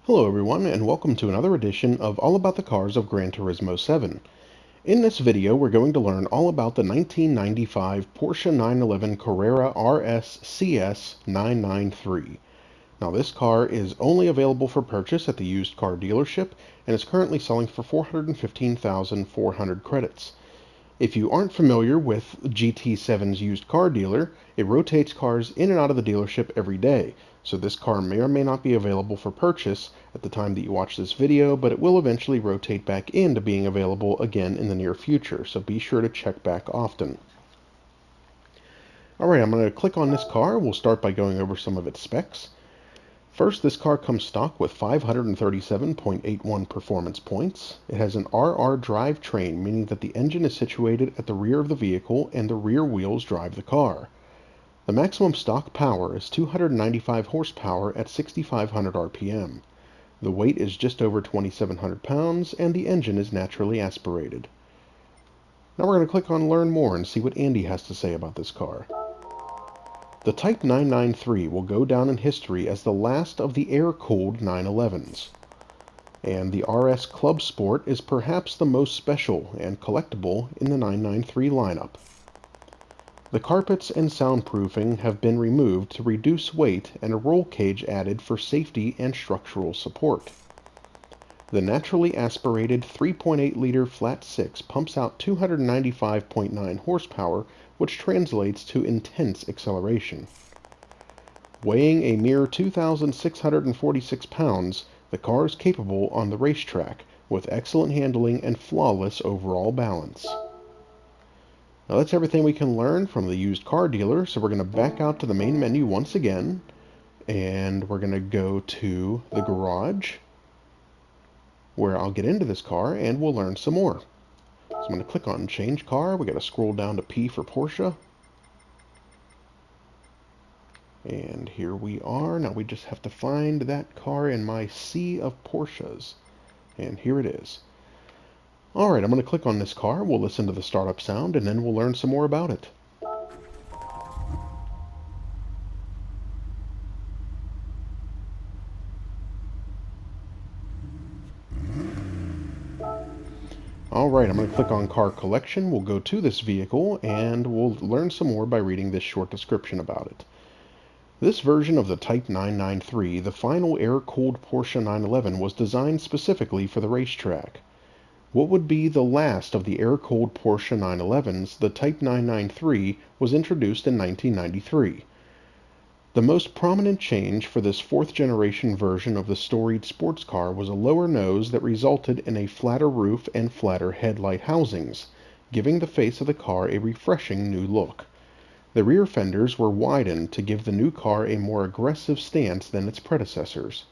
Hello everyone, and welcome to another edition of All About the Cars of Gran Turismo 7. In this video, we're going to learn all about the 1995 Porsche 911 Carrera RS CS 993. Now this car is only available for purchase at the used car dealership and is currently selling for 415,400 credits. If you aren't familiar with GT7's used car dealer, it rotates cars in and out of the dealership every day. So this car may or may not be available for purchase at the time that you watch this video, but it will eventually rotate back into being available again in the near future. So be sure to check back often. Alright, I'm going to click on this car. We'll start by going over some of its specs. First, this car comes stock with 537.81 performance points. It has an RR drivetrain, meaning that the engine is situated at the rear of the vehicle and the rear wheels drive the car. The maximum stock power is 295 horsepower at 6,500 RPM. The weight is just over 2,700 pounds, and the engine is naturally aspirated. Now we're going to click on Learn More and see what Andy has to say about this car. The Type 993 will go down in history as the last of the air-cooled 911s, and the RS Club Sport is perhaps the most special and collectible in the 993 lineup. The carpets and soundproofing have been removed to reduce weight and a roll cage added for safety and structural support. The naturally aspirated 3.8-liter flat 6 pumps out 295.9 horsepower, which translates to intense acceleration. Weighing a mere 2,646 pounds, the car is capable on the racetrack, with excellent handling and flawless overall balance. Now that's everything we can learn from the used car dealer, so we're going to back out to the main menu once again, and we're going to go to the garage, where I'll get into this car and we'll learn some more. So I'm going to click on Change Car. We got to scroll down to P for Porsche. And here we are. Now we just have to find that car in my sea of Porsches. And here it is. Alright, I'm going to click on this car. We'll listen to the startup sound and then we'll learn some more about it. Alright, I'm going to click on Car Collection. We'll go to this vehicle and we'll learn some more by reading this short description about it. This version of the Type 993, the final air-cooled Porsche 911, was designed specifically for the racetrack. What would be the last of the air-cooled Porsche 911s, the Type 993 was introduced in 1993. The most prominent change for this fourth-generation version of the storied sports car was a lower nose that resulted in a flatter roof and flatter headlight housings, giving the face of the car a refreshing new look. The rear fenders were widened to give the new car a more aggressive stance than its predecessors.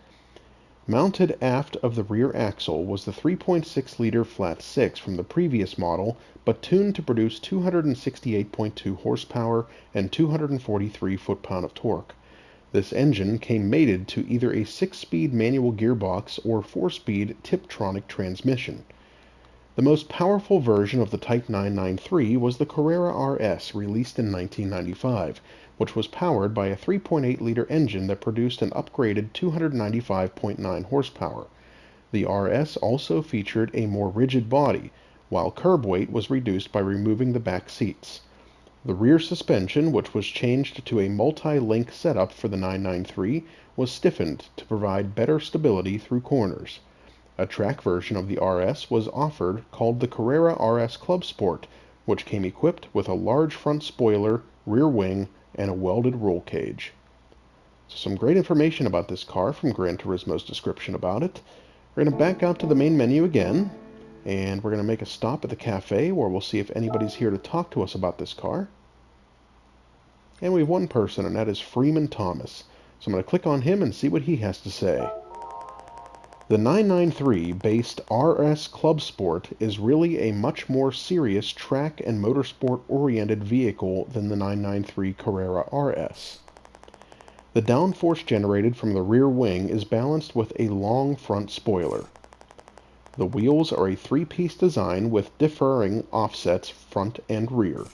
Mounted aft of the rear axle was the 3.6-liter flat 6 from the previous model, but tuned to produce 268.2 horsepower and 243 foot-pound of torque. This engine came mated to either a 6-speed manual gearbox or 4-speed Tiptronic transmission. The most powerful version of the Type 993 was the Carrera RS, released in 1995, which was powered by a 3.8-liter engine that produced an upgraded 295.9 horsepower. The RS also featured a more rigid body, while curb weight was reduced by removing the back seats. The rear suspension, which was changed to a multi-link setup for the 993, was stiffened to provide better stability through corners. A track version of the RS was offered called the Carrera RS Club Sport, which came equipped with a large front spoiler, rear wing, and a welded roll cage. So some great information about this car from Gran Turismo's description about it. We're going to back out to the main menu again, and we're going to make a stop at the cafe where we'll see if anybody's here to talk to us about this car. And we have one person, and that is Freeman Thomas. So I'm going to click on him and see what he has to say. The 993-based RS Club Sport is really a much more serious track and motorsport-oriented vehicle than the 993 Carrera RS. The downforce generated from the rear wing is balanced with a long front spoiler. The wheels are a three-piece design with differing offsets front and rear.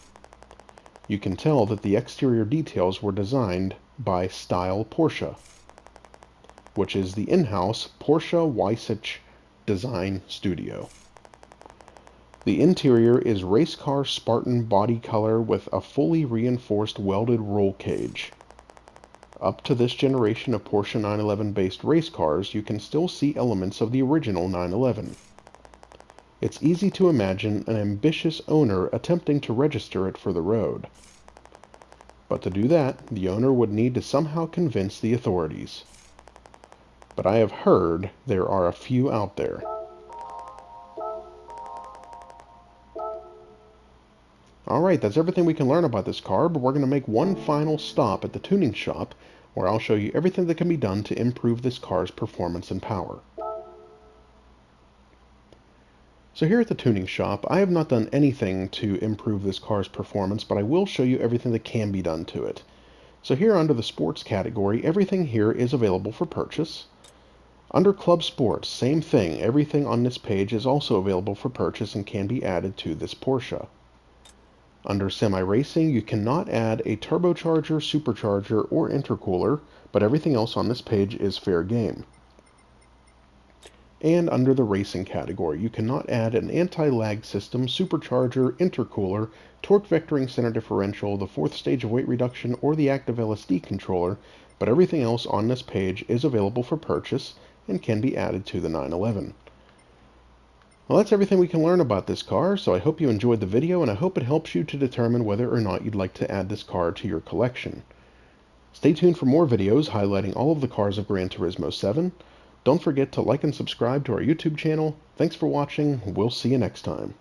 You can tell that the exterior details were designed by Style Porsche. which is the in-house Porsche Weissach design studio. The interior is race car Spartan body color with a fully reinforced welded roll cage. Up to this generation of Porsche 911 based race cars, you can still see elements of the original 911. It's easy to imagine an ambitious owner attempting to register it for the road. But to do that, the owner would need to somehow convince the authorities. But I have heard there are a few out there. Alright, that's everything we can learn about this car, but we're going to make one final stop at the tuning shop, where I'll show you everything that can be done to improve this car's performance and power. So here at the tuning shop, I have not done anything to improve this car's performance, but I will show you everything that can be done to it. So here under the sports category, everything here is available for purchase. Under Club Sports, same thing, everything on this page is also available for purchase and can be added to this Porsche. Under semi-racing, you cannot add a turbocharger, supercharger, or intercooler, but everything else on this page is fair game. And under the racing category, you cannot add an anti-lag system, supercharger, intercooler, torque vectoring center differential, the fourth stage of weight reduction, or the active LSD controller, but everything else on this page is available for purchase and can be added to the 911. Well, that's everything we can learn about this car, so I hope you enjoyed the video, and I hope it helps you to determine whether or not you'd like to add this car to your collection. Stay tuned for more videos highlighting all of the cars of Gran Turismo 7. Don't forget to like and subscribe to our YouTube channel. Thanks for watching. We'll see you next time.